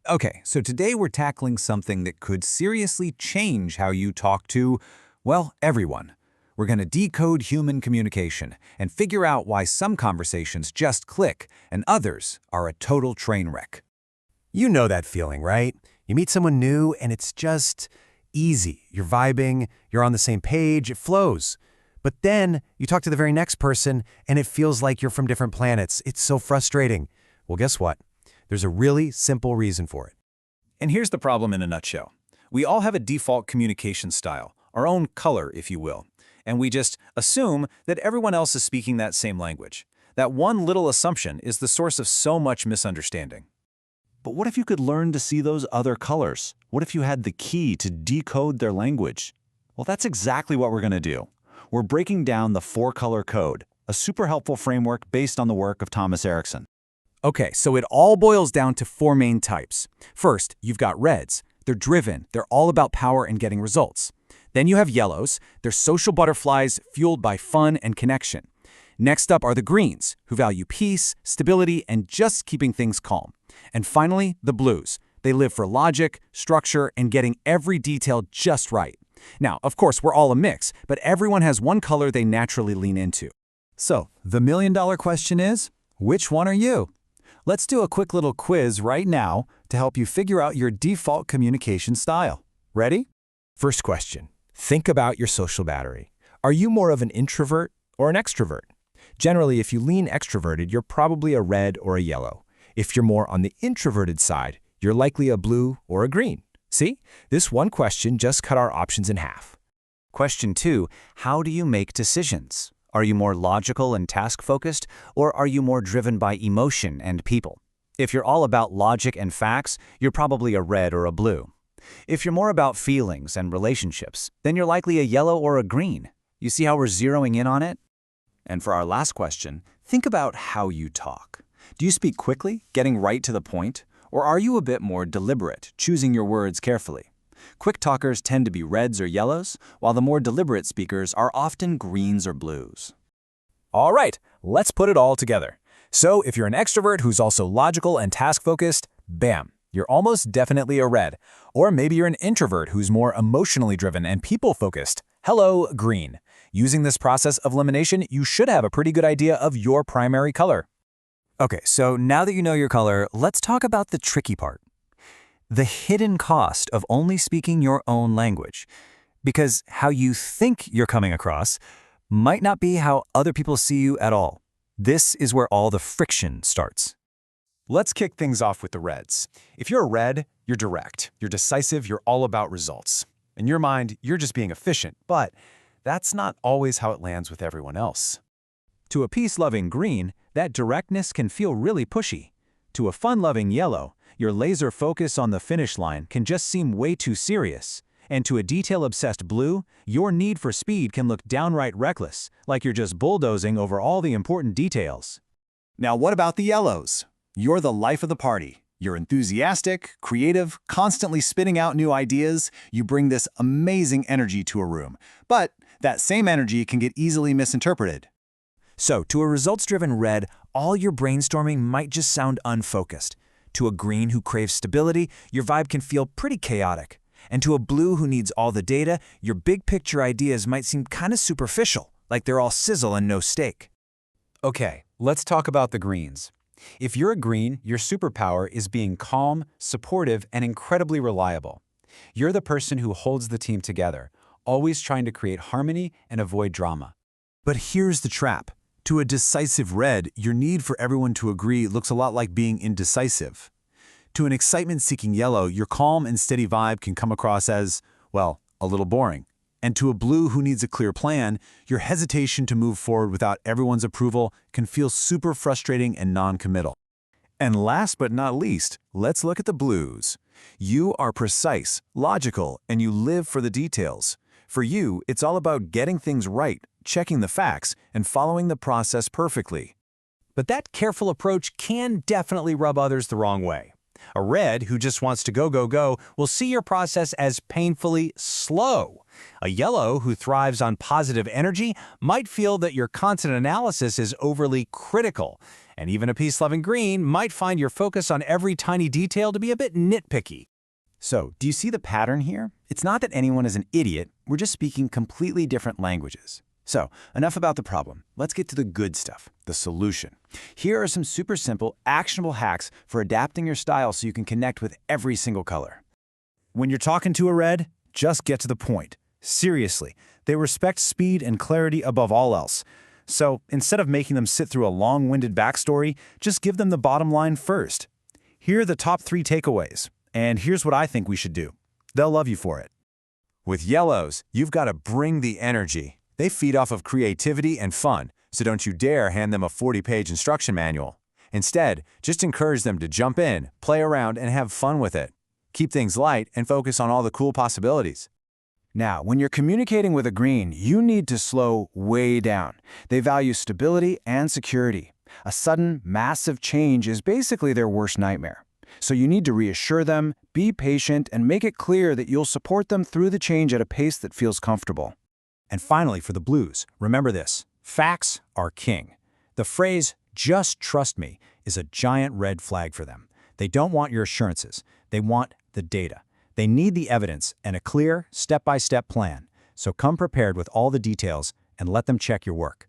Okay, so today we're tackling something that could seriously change how you talk to, well, everyone. We're going to decode human communication and figure out why some conversations just click and others are a total train wreck. You know that feeling, right? You meet someone new and it's just easy. You're vibing, you're on the same page, it flows. But then you talk to the very next person and it feels like you're from different planets. It's so frustrating. Well, guess what? There's a really simple reason for it. And here's the problem in a nutshell. We all have a default communication style, our own color, if you will. And we just assume that everyone else is speaking that same language. That one little assumption is the source of so much misunderstanding. But what if you could learn to see those other colors? What if you had the key to decode their language? Well, that's exactly what we're going to do. We're breaking down the four-color code, a super helpful framework based on the work of Thomas Ericson. Okay, so it all boils down to four main types. First, you've got reds. They're driven. They're all about power and getting results. Then you have yellows. They're social butterflies fueled by fun and connection. Next up are the greens, who value peace, stability, and just keeping things calm. And finally, the blues. They live for logic, structure, and getting every detail just right. Now, of course, we're all a mix, but everyone has one color they naturally lean into. So, the million-dollar question is, which one are you? Let's do a quick little quiz right now to help you figure out your default communication style. Ready? First question, think about your social battery. Are you more of an introvert or an extrovert? Generally, if you lean extroverted, you're probably a red or a yellow. If you're more on the introverted side, you're likely a blue or a green. See? This one question just cut our options in half. Question 2, how do you make decisions? Are you more logical and task-focused, or are you more driven by emotion and people? If you're all about logic and facts, you're probably a red or a blue. If you're more about feelings and relationships, then you're likely a yellow or a green. You see how we're zeroing in on it? And for our last question, think about how you talk. Do you speak quickly, getting right to the point, or are you a bit more deliberate, choosing your words carefully? Quick talkers tend to be reds or yellows, while the more deliberate speakers are often greens or blues. All right, let's put it all together. So if you're an extrovert who's also logical and task-focused, bam, you're almost definitely a red. Or maybe you're an introvert who's more emotionally driven and people-focused. Hello, green. Using this process of elimination, you should have a pretty good idea of your primary color. Okay, so now that you know your color, let's talk about the tricky part. The hidden cost of only speaking your own language. Because how you think you're coming across might not be how other people see you at all. This is where all the friction starts. Let's kick things off with the reds. If you're a red, you're direct, you're decisive, you're all about results. In your mind, you're just being efficient, but that's not always how it lands with everyone else. To a peace-loving green, that directness can feel really pushy. To a fun-loving yellow, your laser focus on the finish line can just seem way too serious. And to a detail-obsessed blue, your need for speed can look downright reckless, like you're just bulldozing over all the important details. Now, what about the yellows? You're the life of the party. You're enthusiastic, creative, constantly spitting out new ideas. You bring this amazing energy to a room. But that same energy can get easily misinterpreted. So, to a results-driven red, all your brainstorming might just sound unfocused. To a green who craves stability, your vibe can feel pretty chaotic. And to a blue who needs all the data, your big-picture ideas might seem kind of superficial, like they're all sizzle and no steak. Okay, let's talk about the greens. If you're a green, your superpower is being calm, supportive, and incredibly reliable. You're the person who holds the team together, always trying to create harmony and avoid drama. But here's the trap. To a decisive red, your need for everyone to agree looks a lot like being indecisive. To an excitement-seeking yellow, your calm and steady vibe can come across as, well, a little boring. And to a blue who needs a clear plan, your hesitation to move forward without everyone's approval can feel super frustrating and non-committal. And last but not least, let's look at the blues. You are precise, logical, and you live for the details. For you, it's all about getting things right, checking the facts, and following the process perfectly. But that careful approach can definitely rub others the wrong way. A red, who just wants to go, go, go, will see your process as painfully slow. A yellow, who thrives on positive energy, might feel that your constant analysis is overly critical. And even a peace-loving green might find your focus on every tiny detail to be a bit nitpicky. So, do you see the pattern here? It's not that anyone is an idiot, we're just speaking completely different languages. So, enough about the problem. Let's get to the good stuff, the solution. Here are some super simple, actionable hacks for adapting your style so you can connect with every single color. When you're talking to a red, just get to the point. Seriously, they respect speed and clarity above all else. So, instead of making them sit through a long-winded backstory, just give them the bottom line first. Here are the top 3 takeaways, and here's what I think we should do. They'll love you for it. With yellows, you've got to bring the energy. They feed off of creativity and fun, so don't you dare hand them a 40-page instruction manual. Instead, just encourage them to jump in, play around, and have fun with it. Keep things light and focus on all the cool possibilities. Now, when you're communicating with a green, you need to slow way down. They value stability and security. A sudden, massive change is basically their worst nightmare. So you need to reassure them, be patient, and make it clear that you'll support them through the change at a pace that feels comfortable. And finally, for the blues, remember this: facts are king. The phrase, "just trust me," is a giant red flag for them. They don't want your assurances. They want the data. They need the evidence and a clear, step-by-step plan. So come prepared with all the details and let them check your work.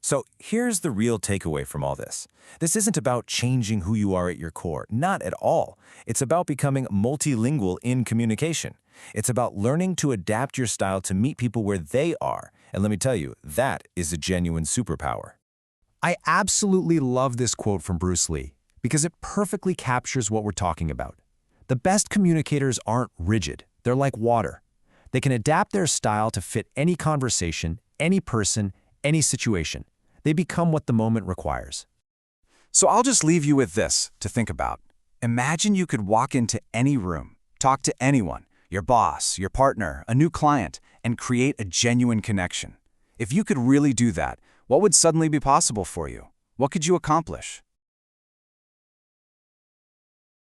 So here's the real takeaway from all this. This isn't about changing who you are at your core, not at all. It's about becoming multilingual in communication. It's about learning to adapt your style to meet people where they are. And let me tell you, that is a genuine superpower. I absolutely love this quote from Bruce Lee because it perfectly captures what we're talking about. The best communicators aren't rigid. They're like water. They can adapt their style to fit any conversation, any person, any situation. They become what the moment requires. So I'll just leave you with this to think about. Imagine you could walk into any room, talk to anyone, your boss, your partner, a new client, and create a genuine connection. If you could really do that, what would suddenly be possible for you? What could you accomplish?